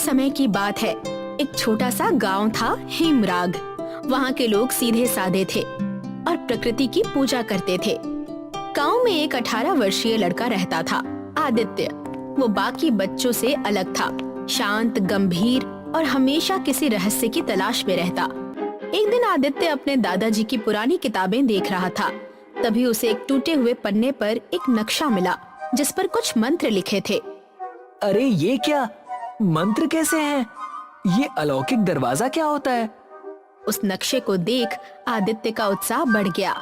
समय की बात है। एक छोटा सा गांव था हेमराग। वहाँ के लोग सीधे साधे थे और प्रकृति की पूजा करते थे। गांव में एक 18 वर्षीय लड़का रहता था, आदित्य। वो बाकी बच्चों से अलग था, शांत, गंभीर और हमेशा किसी रहस्य की तलाश में रहता। एक दिन आदित्य अपने दादाजी की पुरानी किताबें देख रहा था। तभी उसे एक टूटे हुए पन्ने पर एक नक्शा मिला जिस पर कुछ मंत्र लिखे थे। अरे ये क्या मंत्र कैसे हैं? ये अलौकिक दरवाजा क्या होता है? उस नक्शे को देख आदित्य का उत्साह बढ़ गया।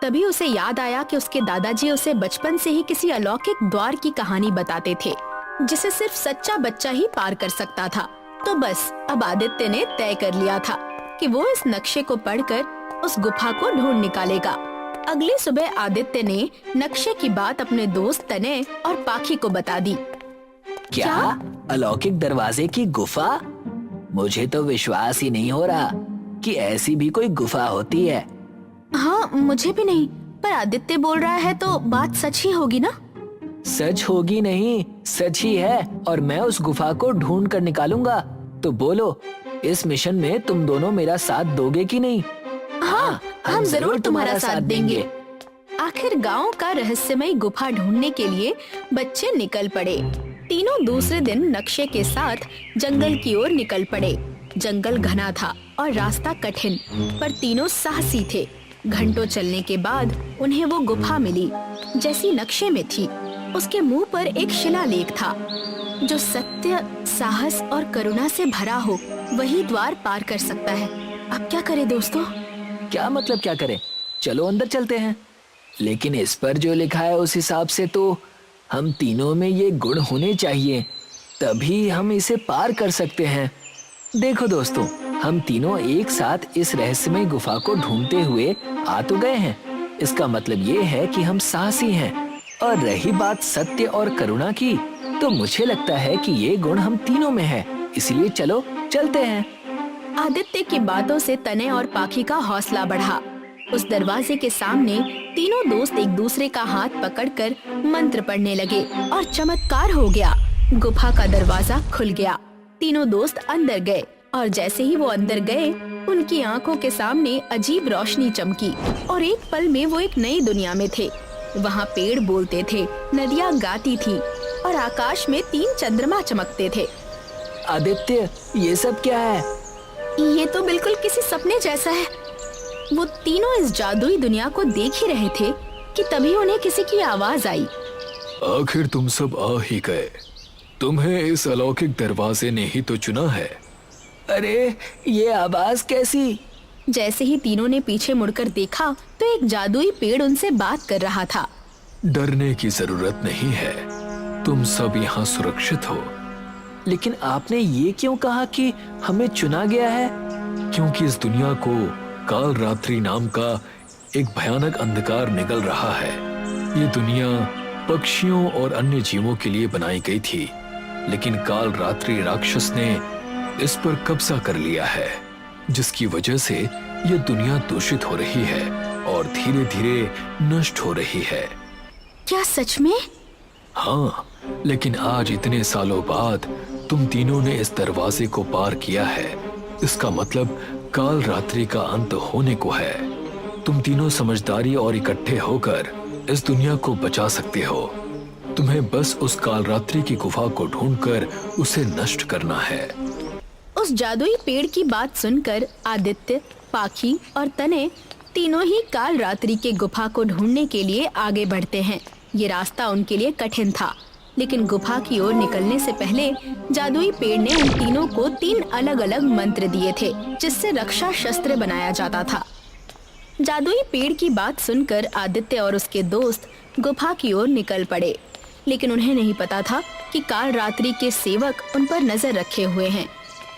तभी उसे याद आया कि उसके दादाजी उसे बचपन से ही किसी अलौकिक द्वार की कहानी बताते थे जिसे सिर्फ सच्चा बच्चा ही पार कर सकता था। तो बस अब आदित्य ने तय कर लिया था कि वो इस नक्शे को पढ़कर उस गुफा को ढूंढ निकालेगा। अगली सुबह आदित्य ने नक्शे की बात अपने दोस्त तने और पाखी को बता दी। क्या अलौकिक दरवाजे की गुफा? मुझे तो विश्वास ही नहीं हो रहा कि ऐसी भी कोई गुफा होती है। हाँ, मुझे भी नहीं, पर आदित्य बोल रहा है तो बात सच ही होगी ना? सच होगी नहीं, सच ही है और मैं उस गुफा को ढूंढ कर निकालूंगा। तो बोलो, इस मिशन में तुम दोनों मेरा साथ दोगे कि नहीं? हाँ, हम जरूर तुम्हारा साथ देंगे। आखिर गांव का रहस्यमय गुफा ढूंढने के लिए बच्चे निकल पड़े। तीनों दूसरे दिन नक्शे के साथ जंगल की ओर निकल पड़े। जंगल घना था और रास्ता कठिन, पर तीनों साहसी थे। घंटों चलने के बाद उन्हें वो गुफा मिली जैसी नक्शे में थी। उसके मुंह पर एक शिलालेख था, जो सत्य, साहस और करुणा से भरा हो वही द्वार पार कर सकता है। अब क्या करें दोस्तों? क्या मतलब क्या करें? चलो अंदर चलते हैं। लेकिन इस पर जो लिखा है उस हिसाब से तो हम तीनों में ये गुण होने चाहिए, तभी हम इसे पार कर सकते हैं। देखो दोस्तों, हम तीनों एक साथ इस रहस्यमय गुफा को ढूंढते हुए आ तो गए हैं। इसका मतलब ये है कि हम साहसी हैं। और रही बात सत्य और करुणा की, तो मुझे लगता है कि ये गुण हम तीनों में है। इसलिए चलो चलते हैं। आदित्य की बातों से तने और पाखी का हौसला बढ़ा। उस दरवाजे के सामने तीनों दोस्त एक दूसरे का हाथ पकड़कर मंत्र पढ़ने लगे और चमत्कार हो गया। गुफा का दरवाजा खुल गया। तीनों दोस्त अंदर गए और जैसे ही वो अंदर गए, उनकी आंखों के सामने अजीब रोशनी चमकी और एक पल में वो एक नई दुनिया में थे। वहाँ पेड़ बोलते थे, नदियाँ गाती थी और आकाश में 3 चंद्रमा चमकते थे। आदित्य, ये सब क्या है? ये तो बिल्कुल किसी सपने जैसा है। वो तीनों इस जादुई दुनिया को देख ही रहे थे कि तभी उन्हें किसी की आवाज आई। आखिर तुम सब आ ही गए। तुम्हें इस अलौकिक दरवाजे ने ही तो चुना है। अरे ये आवाज कैसी? जैसे ही तीनों ने पीछे मुड़कर देखा तो एक जादुई पेड़ उनसे बात कर रहा था। डरने की जरूरत नहीं है, तुम सब यहाँ सुरक्षित हो। लेकिन आपने ये क्यों कहा कि हमें चुना गया है? क्योंकि इस दुनिया को काल रात्रि नाम का एक भयानक अंधकार निगल रहा है। ये दुनिया पक्षियों और अन्य जीवों के लिए बनाई गई थी, लेकिन काल रात्रि राक्षस ने इस पर कब्जा कर लिया है, जिसकी वजह से ये दुनिया दूषित हो रही है और धीरे धीरे नष्ट हो रही है। क्या सच में? हाँ, लेकिन आज इतने सालों बाद तुम तीनों ने इस दरवाजे को पार किया है। इसका मतलब काल रात्रि का अंत होने को है। तुम तीनों समझदारी और इकट्ठे होकर इस दुनिया को बचा सकते हो। तुम्हें बस उस काल रात्रि की गुफा को ढूंढकर उसे नष्ट करना है। उस जादुई पेड़ की बात सुनकर आदित्य, पाखी और तने तीनों ही काल रात्रि के गुफा को ढूंढने के लिए आगे बढ़ते हैं। ये रास्ता उनके लिए कठिन था, लेकिन गुफा की ओर निकलने से पहले जादुई पेड़ ने उन तीनों को 3 अलग अलग मंत्र दिए थे, जिससे रक्षा शस्त्र बनाया जाता था। जादुई पेड़ की बात सुनकर आदित्य और उसके दोस्त गुफा की ओर निकल पड़े, लेकिन उन्हें नहीं पता था कि काल रात्रि के सेवक उन पर नजर रखे हुए हैं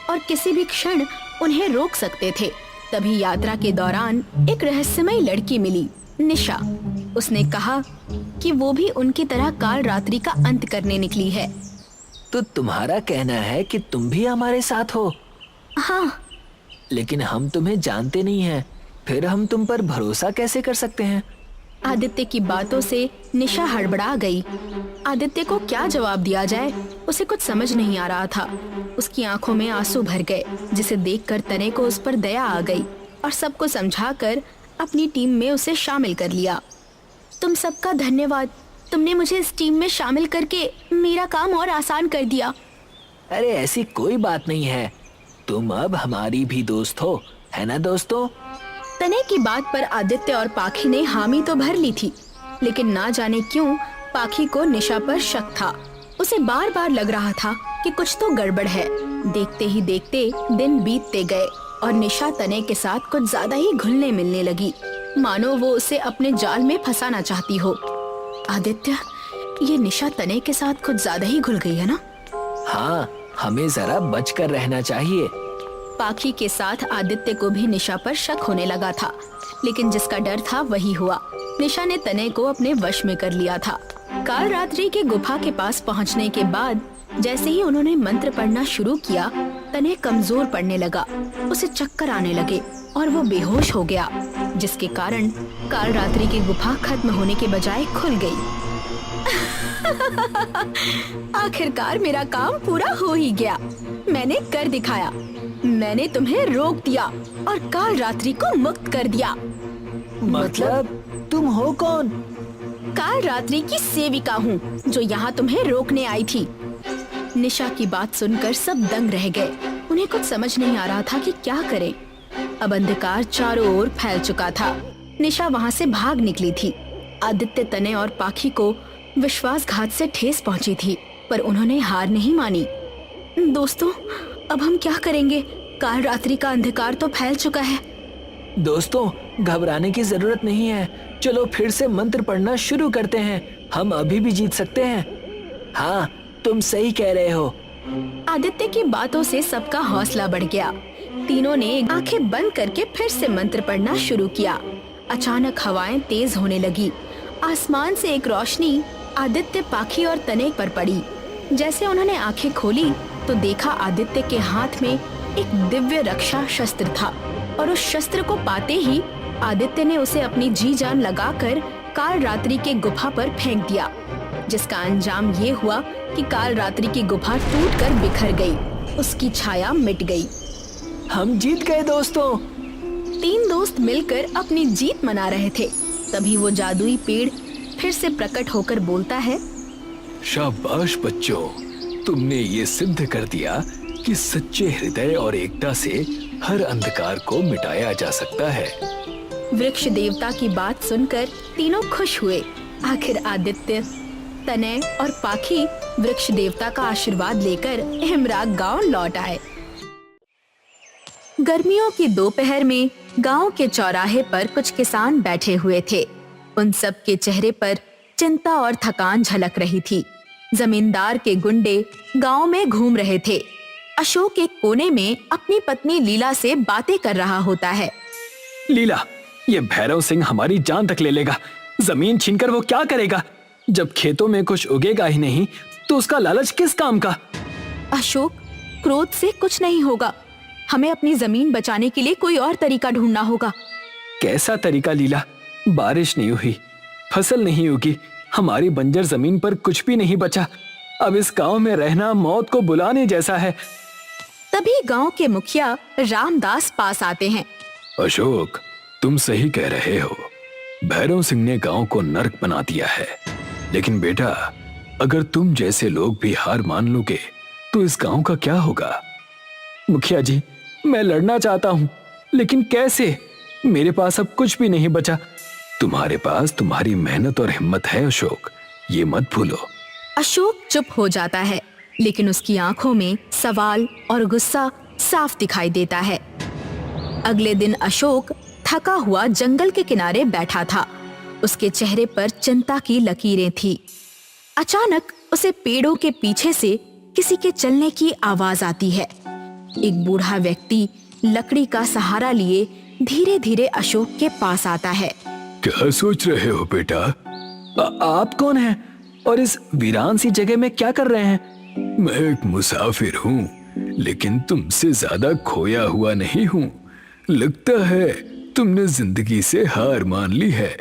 और किसी भी क्षण उन्हें रोक सकते थे। तभी यात्रा के दौरान एक रहस्यमय लड़की मिली, निशा। उसने कहा कि वो भी उनकी तरह काल रात्रि का अंत करने निकली है। तो तुम्हारा कहना है कि तुम भी हमारे साथ हो? हाँ। लेकिन हम तुम्हें जानते नहीं हैं, फिर हम तुम पर भरोसा कैसे कर सकते हैं? आदित्य की बातों से निशा हड़बड़ा गई। आदित्य को क्या जवाब दिया जाए, उसे कुछ समझ नहीं आ रहा था। उसकी आंखों में आंसू भर गए, जिसे देखकर तने को उस पर दया आ गई और सबको समझाकर अपनी टीम में उसे शामिल कर लिया। तुम सबका धन्यवाद, तुमने मुझे इस टीम में शामिल करके मेरा काम और आसान कर दिया। अरे ऐसी कोई बात नहीं है, तुम अब हमारी भी दोस्त हो, है ना दोस्तों? तने की बात पर आदित्य और पाखी ने हामी तो भर ली थी, लेकिन ना जाने क्यों पाखी को निशा पर शक था। उसे बार बार लग रहा था कि कुछ तो गड़बड़ है। देखते ही देखते दिन बीतते गए और निशा तने के साथ कुछ ज्यादा ही घुलने मिलने लगी, मानो वो उसे अपने जाल में फंसाना चाहती हो। आदित्य, ये निशा तने के साथ कुछ ज्यादा ही घुल गई है ना? हाँ, हमें जरा बचकर रहना चाहिए। पाखी के साथ आदित्य को भी निशा पर शक होने लगा था, लेकिन जिसका डर था वही हुआ। निशा ने तने को अपने वश में कर लिया था। काल रात्रि के गुफा के पास पहुंचने के बाद जैसे ही उन्होंने मंत्र पढ़ना शुरू किया, तने कमजोर पड़ने लगा। उसे चक्कर आने लगे और वो बेहोश हो गया, जिसके कारण काल रात्रि की गुफा खत्म होने के बजाय खुल गई। आखिरकार मेरा काम पूरा हो ही गया। मैंने कर दिखाया। मैंने तुम्हें रोक दिया और काल रात्रि को मुक्त कर दिया। मतलब तुम हो कौन? काल रात्रि की सेविका हूँ, जो यहाँ तुम्हें रोकने आई थी। निशा की बात सुनकर सब दंग रह गए। उन्हें कुछ समझ नहीं आ रहा था कि क्या करें। अब अंधकार चारों ओर फैल चुका था। निशा वहाँ से भाग निकली थी। आदित्य, तने और पाखी को विश्वासघात से ठेस पहुंची थी, पर उन्होंने हार नहीं मानी। दोस्तों, अब हम क्या करेंगे? काल रात्रि का अंधकार तो फैल चुका है। दोस्तों, घबराने की जरूरत नहीं है। चलो फिर से मंत्र पढ़ना शुरू करते हैं। हम अभी भी जीत सकते हैं। हाँ, तुम सही कह रहे हो। आदित्य की बातों से सबका हौसला बढ़ गया। तीनों ने आंखें बंद करके फिर से मंत्र पढ़ना शुरू किया। अचानक हवाएं तेज होने लगी। आसमान से एक रोशनी आदित्य, पाखी और तने पर पड़ी। जैसे उन्होंने आंखें खोली तो देखा आदित्य के हाथ में एक दिव्य रक्षा शस्त्र था, और उस शस्त्र को पाते ही आदित्य ने उसे अपनी जी जान लगाकर काल रात्रि के गुफा पर फेंक दिया, जिसका अंजाम ये हुआ कि काल रात्रि की गुफा टूटकर बिखर गई। उसकी छाया मिट गई। हम जीत गए दोस्तों। तीन दोस्त मिलकर अपनी जीत मना रहे थे। तभी वो जादुई पेड़ फिर से प्रकट होकर बोलता है, शाबाश बच्चों, तुमने ये सिद्ध कर दिया कि सच्चे हृदय और एकता से हर अंधकार को मिटाया जा सकता है। वृक्ष देवता की बात सुनकर तीनों खुश हुए। आखिर आदित्य, तने और पाखी वृक्ष देवता का आशीर्वाद लेकर हिमराग गांव लौट आए। गर्मियों की दोपहर में गांव के चौराहे पर कुछ किसान बैठे हुए थे। उन सब के चेहरे पर चिंता और थकान झलक रही थी। जमींदार के गुंडे गांव में घूम रहे थे। अशोक एक कोने में अपनी पत्नी लीला से बातें कर रहा होता है। लीला, ये भैरव सिंह हमारी जान तक ले लेगा। जमीन छीनकर वो क्या करेगा? जब खेतों में कुछ उगेगा ही नहीं तो उसका लालच किस काम का? अशोक, क्रोध से कुछ नहीं होगा। हमें अपनी जमीन बचाने के लिए कोई और तरीका ढूंढना होगा। कैसा तरीका लीला? बारिश नहीं हुई, फसल नहीं उगी, हमारी बंजर जमीन पर कुछ भी नहीं बचा। अब इस गांव में रहना मौत को बुलाने जैसा है। तभी गांव के मुखिया रामदास पास आते हैं। अशोक, तुम सही कह रहे हो। भैरव सिंह ने गांव को नर्क बना दिया है। लेकिन बेटा, अगर तुम जैसे लोग भी हार मान लोगे तो इस गांव का क्या होगा? मुखिया जी, मैं लड़ना चाहता हूँ, लेकिन कैसे? मेरे पास अब कुछ भी नहीं बचा। तुम्हारे पास तुम्हारी मेहनत और हिम्मत है अशोक, ये मत भूलो। अशोक चुप हो जाता है, लेकिन उसकी आंखों में सवाल और गुस्सा साफ दिखाई देता है। अगले दिन अशोक थका हुआ जंगल के किनारे बैठा था। उसके चेहरे पर चिंता की लकीरें थी। अचानक उसे पेड़ों के पीछे से किसी के चलने की आवाज आती है। एक बूढ़ा व्यक्ति लकड़ी का सहारा लिए धीरे धीरे अशोक के पास आता है। क्या सोच रहे हो बेटा? आप कौन हैं और इस वीरान सी जगह में क्या कर रहे हैं? मैं एक मुसाफिर हूँ, लेकिन तुमसे ज्यादा खोया हुआ नहीं हूँ। लगता है तुमने जिंदगी से हार मान ली है।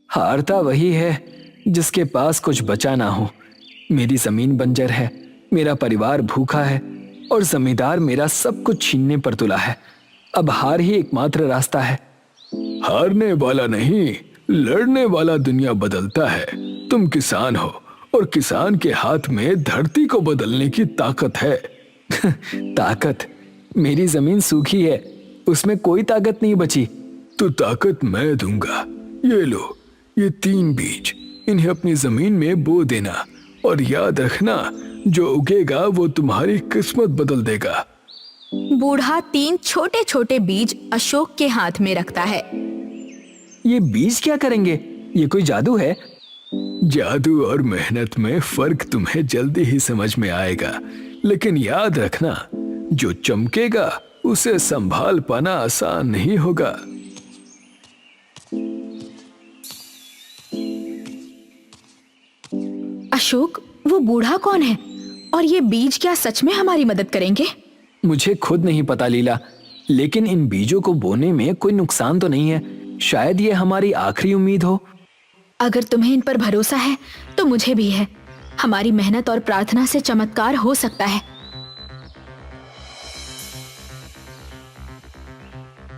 हारता वही है जिसके पास कुछ बचा ना हो। मेरी जमीन बंजर है, मेरा परिवार भूखा है और जमींदार मेरा सब कुछ छीनने पर तुला है। अब हार ही एकमात्र रास्ता है। हारने वाला नहीं, लड़ने वाला दुनिया बदलता है। तुम किसान हो और किसान के हाथ में धरती को बदलने की ताकत है। ताकत? मेरी जमीन सूखी है, उसमें कोई ताकत नहीं बची। तो ताकत मैं दूंगा। ये लो, ये 3 बीज, इन्हें अपनी जमीन में बो देना और याद रखना, जो उगेगा वो तुम्हारी किस्मत बदल देगा। बूढ़ा 3 छोटे छोटे बीज अशोक के हाथ में रखता है। ये बीज क्या करेंगे? ये कोई जादू है? जादू और मेहनत में फर्क तुम्हें जल्दी ही समझ में आएगा, लेकिन याद रखना, जो चमकेगा उसे संभाल पाना आसान नहीं होगा। अशोक, वो बूढ़ा कौन है और ये बीज क्या सच में हमारी मदद करेंगे? मुझे खुद नहीं पता लीला, लेकिन इन बीजों को बोने में कोई नुकसान तो नहीं है। शायद ये हमारी आखिरी उम्मीद हो। अगर तुम्हें इन पर भरोसा है तो मुझे भी है। हमारी मेहनत और प्रार्थना से चमत्कार हो सकता है।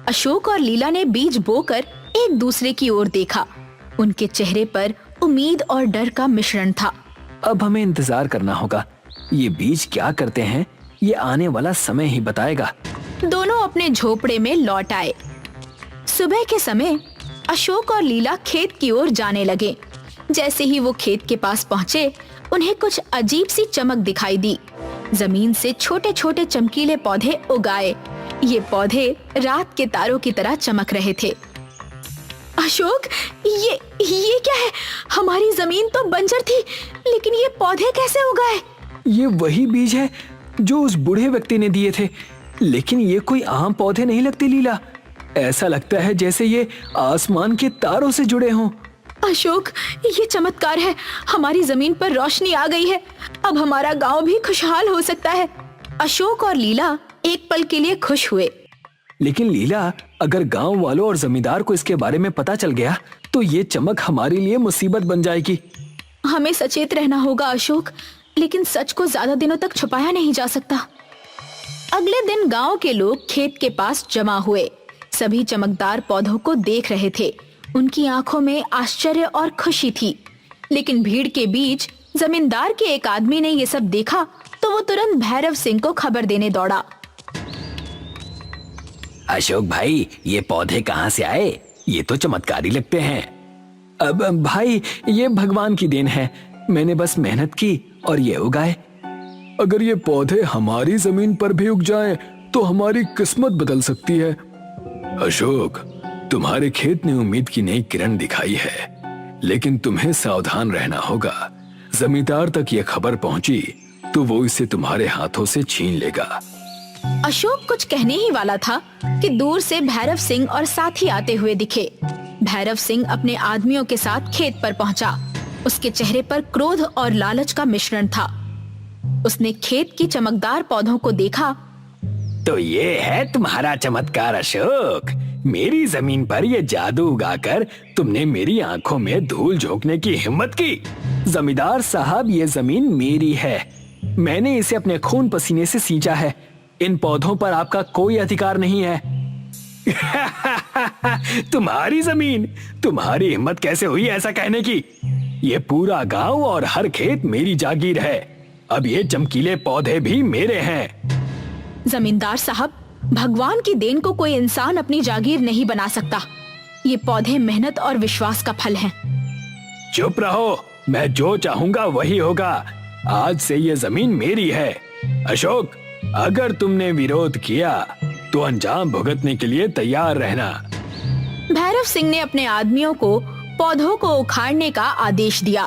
अशोक और लीला ने बीज बोकर एक दूसरे की ओर देखा। उनके चेहरे पर उम्मीद और डर का मिश्रण था। अब हमें इंतजार करना होगा। ये बीज क्या करते हैं, ये आने वाला समय ही बताएगा। दोनों अपने झोपड़े में लौट आए। सुबह के समय अशोक और लीला खेत की ओर जाने लगे। जैसे ही वो खेत के पास पहुंचे, उन्हें कुछ अजीब सी चमक दिखाई दी। जमीन से छोटे छोटे चमकीले पौधे उगाए। ये पौधे रात के तारों की तरह चमक रहे थे। अशोक, ये क्या है? हमारी जमीन तो बंजर थी, लेकिन ये पौधे कैसे उगाए? ये वही बीज है जो उस बूढ़े व्यक्ति ने दिए थे, लेकिन ये कोई आम पौधे नहीं लगते लीला। ऐसा लगता है जैसे ये आसमान के तारों से जुड़े हों। अशोक, ये चमत्कार है। हमारी जमीन पर रोशनी आ गई है। अब हमारा गांव भी खुशहाल हो सकता है। अशोक और लीला एक पल के लिए खुश हुए। लेकिन लीला, अगर गांव वालों और जमींदार को इसके बारे में पता चल गया तो ये चमक हमारे लिए मुसीबत बन जाएगी। हमें सचेत रहना होगा अशोक, लेकिन सच को ज्यादा दिनों तक छुपाया नहीं जा सकता। अगले दिन गांव के लोग खेत के पास जमा हुए। सभी चमकदार पौधों को देख रहे थे। उनकी आंखों में आश्चर्य और खुशी थी। लेकिन भीड़ के बीच जमींदार के एक आदमी ने ये सब देखा तो वो तुरंत भैरव सिंह को खबर देने दौड़ा। अशोक भाई, ये पौधे कहाँ से आए? ये तो चमत्कारी लगते हैं। अब भाई, ये भगवान की देन है। मैंने बस मेहनत की और ये उगाए। अगर ये पौधे हमारी जमीन पर भी उग जाएं, तो हमारी किस्मत बदल सकती है। अशोक, तुम्हारे खेत ने उम्मीद की नई किरण दिखाई है, लेकिन तुम्हें सावधान रहना होगा। जमींदार तक ये खबर पहुंची तो वो इसे तुम्हारे हाथों से छीन लेगा। अशोक कुछ कहने ही वाला था कि दूर से भैरव सिंह और साथी आते हुए दिखे। भैरव सिंह अपने आदमियों के साथ खेत पर पहुंचा। उसके चेहरे पर क्रोध और लालच का मिश्रण था। उसने खेत की चमकदार पौधों को देखा। तो ये है तुम्हारा चमत्कार अशोक। मेरी जमीन पर ये जादू उगाकर तुमने मेरी आंखों में धूल झोंकने की हिम्मत की। जमींदार साहब, ये जमीन मेरी है। मैंने इसे अपने खून पसीने से सींचा है। इन पौधों पर आपका कोई अधिकार नहीं है। तुम्हारी जमीन? तुम्हारी हिम्मत कैसे हुई ऐसा कहने की? ये पूरा गांव और हर खेत मेरी जागीर है। अब ये चमकीले पौधे भी मेरे हैं। जमींदार साहब, भगवान की देन को कोई इंसान अपनी जागीर नहीं बना सकता। ये पौधे मेहनत और विश्वास का फल हैं। चुप रहो, मैं जो चाहूंगा वही होगा। आज से ये जमीन मेरी है। अशोक, अगर तुमने विरोध किया तो अंजाम भुगतने के लिए तैयार रहना। भैरव सिंह ने अपने आदमियों को पौधों को उखाड़ने का आदेश दिया।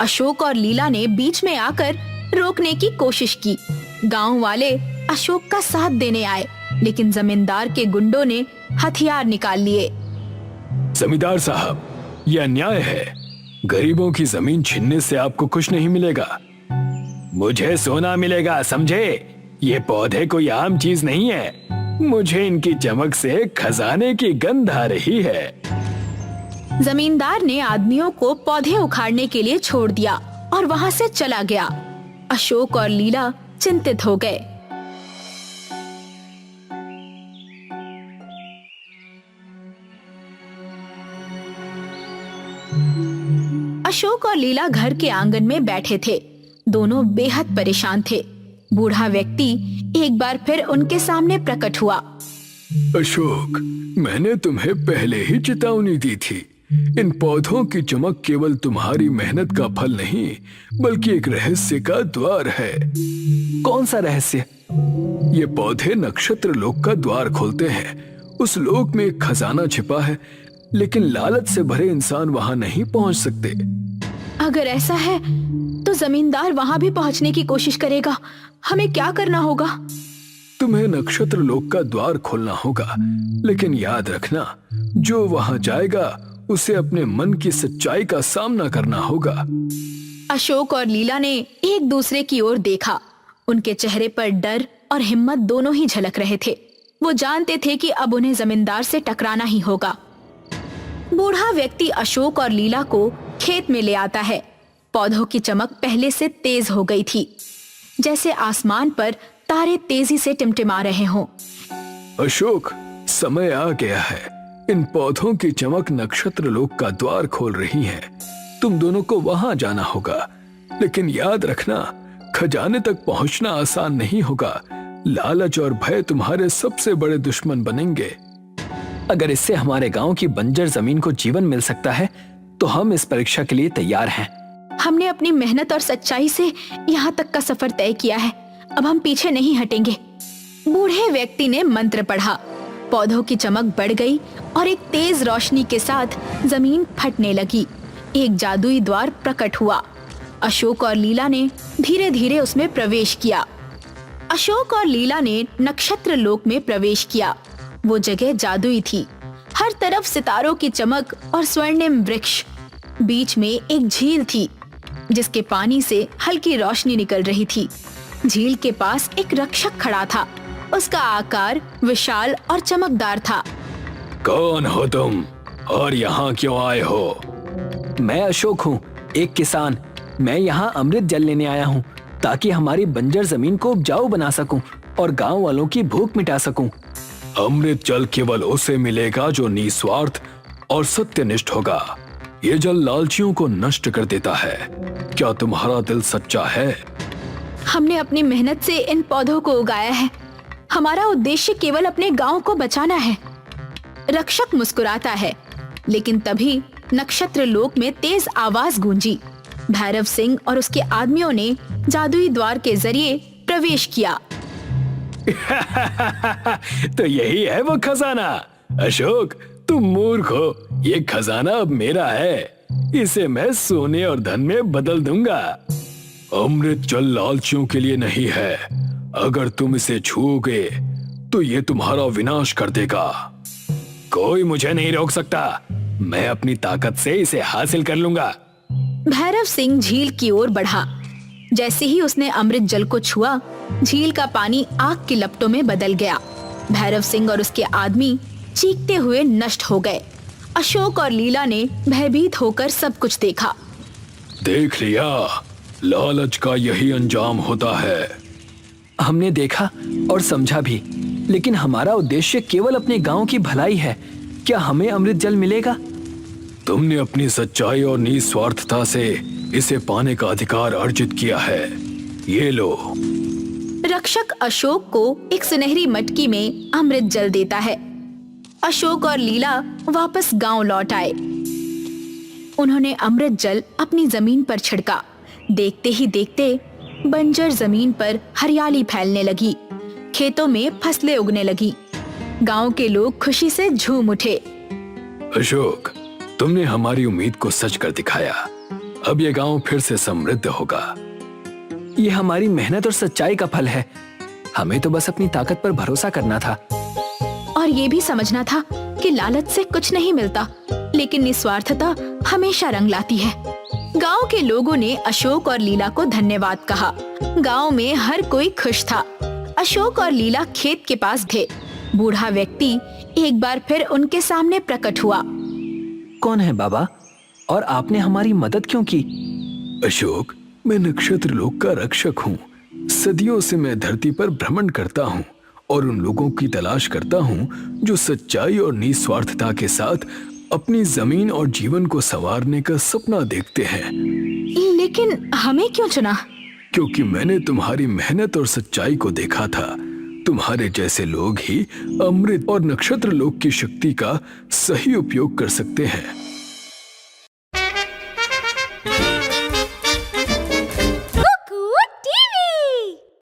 अशोक और लीला ने बीच में आकर रोकने की कोशिश की। गांव वाले अशोक का साथ देने आए, लेकिन जमींदार के गुंडों ने हथियार निकाल लिए। जमींदार साहब, यह अन्याय है। गरीबों की जमीन छीनने से आपको कुछ नहीं मिलेगा। मुझे सोना मिलेगा, समझे? ये पौधे कोई आम चीज नहीं है। मुझे इनकी चमक से खजाने की गंध आ रही है। जमींदार ने आदमियों को पौधे उखाड़ने के लिए छोड़ दिया और वहाँ से चला गया। अशोक और लीला चिंतित हो गए। अशोक और लीला घर के आंगन में बैठे थे। दोनों बेहद परेशान थे। बूढ़ा व्यक्ति एक बार फिर उनके सामने प्रकट हुआ। अशोक, मैंने तुम्हें पहले ही चेतावनी दी थी। इन पौधों की चमक केवल तुम्हारी मेहनत का फल नहीं, बल्कि एक रहस्य का द्वार है। कौन सा रहस्य? ये पौधे नक्षत्र लोक का द्वार खोलते हैं। उस लोक में एक खजाना छिपा है, लेकिन लालच से भरे इंसान वहां नहीं पहुंच सकते। अगर ऐसा है तो जमींदार वहाँ भी पहुँचने की कोशिश करेगा। हमें क्या करना होगा? तुम्हें नक्षत्र लोक का द्वार खोलना होगा, लेकिन याद रखना, जो वहां जाएगा उसे अपने मन की सच्चाई का सामना करना होगा। अशोक और लीला ने एक दूसरे की ओर देखा। उनके चेहरे पर डर और हिम्मत दोनों ही झलक रहे थे। वो जानते थे कि अब उन्हें जमींदार से टकराना ही होगा। बूढ़ा व्यक्ति अशोक और लीला को खेत में ले आता है। पौधों की चमक पहले से तेज हो गई थी, जैसे आसमान पर तारे तेजी से टिमटिमा रहे हों। अशोक, समय आ गया है। इन पौधों की चमक नक्षत्र लोक का द्वार खोल रही है। तुम दोनों को वहां जाना होगा, लेकिन याद रखना, खजाने तक पहुंचना आसान नहीं होगा। लालच और भय तुम्हारे सबसे बड़े दुश्मन बनेंगे। अगर इससे हमारे गांव की बंजर जमीन को जीवन मिल सकता है, तो हम इस परीक्षा के लिए तैयार हैं। हमने अपनी मेहनत और सच्चाई से यहाँ तक का सफर तय किया है। अब हम पीछे नहीं हटेंगे। बूढ़े व्यक्ति ने मंत्र पढ़ा। पौधों की चमक बढ़ गई और एक तेज रोशनी के साथ जमीन फटने लगी। एक जादुई द्वार प्रकट हुआ। अशोक और लीला ने धीरे धीरे उसमें प्रवेश किया। अशोक और लीला ने नक्षत्र लोक में प्रवेश किया। वो जगह जादुई थी। हर तरफ सितारों की चमक और स्वर्णिम वृक्ष। बीच में एक झील थी, जिसके पानी से हल्की रोशनी निकल रही थी। झील के पास एक रक्षक खड़ा था। उसका आकार विशाल और चमकदार था। कौन हो तुम और यहाँ क्यों आए हो? मैं अशोक हूँ, एक किसान। मैं यहाँ अमृत जल लेने आया हूँ, ताकि हमारी बंजर जमीन को उपजाऊ बना सकूं और गांव वालों की भूख मिटा सकूं। अमृत जल केवल उसे मिलेगा जो निस्वार्थ और सत्यनिष्ठ होगा। ये जल लालचियों को नष्ट कर देता है। क्या तुम्हारा दिल सच्चा है? हमने अपनी मेहनत से इन पौधों को उगाया है। हमारा उद्देश्य केवल अपने गांव को बचाना है। रक्षक मुस्कुराता है, लेकिन तभी नक्षत्र लोक में तेज आवाज गूंजी। भैरव सिंह और उसके आदमियों ने जादुई द्वार के जरिए प्रवेश किया। तो यही है वो खजाना। अशोक, तुम मूर्ख हो। ये खजाना अब मेरा है। इसे मैं सोने और धन में बदल दूंगा। अमृत जल लालचियों के लिए नहीं है। अगर तुम इसे छूओगे तो ये तुम्हारा विनाश कर देगा। कोई मुझे नहीं रोक सकता। मैं अपनी ताकत से इसे हासिल कर लूंगा। भैरव सिंह झील की ओर बढ़ा। जैसे ही उसने अमृत जल को छुआ, झील का पानी आग की लपटों में बदल गया। भैरव सिंह और उसके आदमी चीखते हुए नष्ट हो गए। अशोक और लीला ने भयभीत होकर सब कुछ देखा। देख लिया, लालच का यही अंजाम होता है। हमने देखा और समझा भी, लेकिन हमारा उद्देश्य केवल अपने गांव की भलाई है। क्या हमें अमृत जल मिलेगा? तुमने अपनी सच्चाई और निस्वार्थता से इसे पाने का अधिकार अर्जित किया है। ये लो। रक्षक अशोक को एक सुनहरी मटकी में अमृत जल देता है। अशोक और लीला वापस गांव लौट आए। उन्होंने अमृत जल अपनी जमीन पर छिड़का। देखते ही देखते बंजर जमीन पर हरियाली फैलने लगी। खेतों में फसलें उगने लगी। गांव के लोग खुशी से झूम उठे। अशोक, तुमने हमारी उम्मीद को सच कर दिखाया। अब ये गांव फिर से समृद्ध होगा। ये हमारी मेहनत और सच्चाई का फल है। हमें तो बस अपनी ताकत पर भरोसा करना था और ये भी समझना था कि लालच से कुछ नहीं मिलता, लेकिन निस्वार्थता हमेशा रंग लाती है। गांव के लोगों ने अशोक और लीला को धन्यवाद कहा। गांव में हर कोई खुश था। अशोक और लीला खेत के पास थे। बूढ़ा व्यक्ति एक बार फिर उनके सामने प्रकट हुआ। कौन है बाबा, और आपने हमारी मदद क्यों की? अशोक, मैं नक्षत्र लोक का रक्षक हूँ। सदियों से मैं धरती पर भ्रमण करता हूँ और उन लोगों की तलाश करता हूँ जो सच्चाई और निस्वार्थता के साथ अपनी जमीन और जीवन को संवारने का सपना देखते हैं। लेकिन हमें क्यों चुना? क्योंकि मैंने तुम्हारी मेहनत और सच्चाई को देखा था। तुम्हारे जैसे लोग ही अमृत और नक्षत्र लोक की शक्ति का सही उपयोग कर सकते हैं।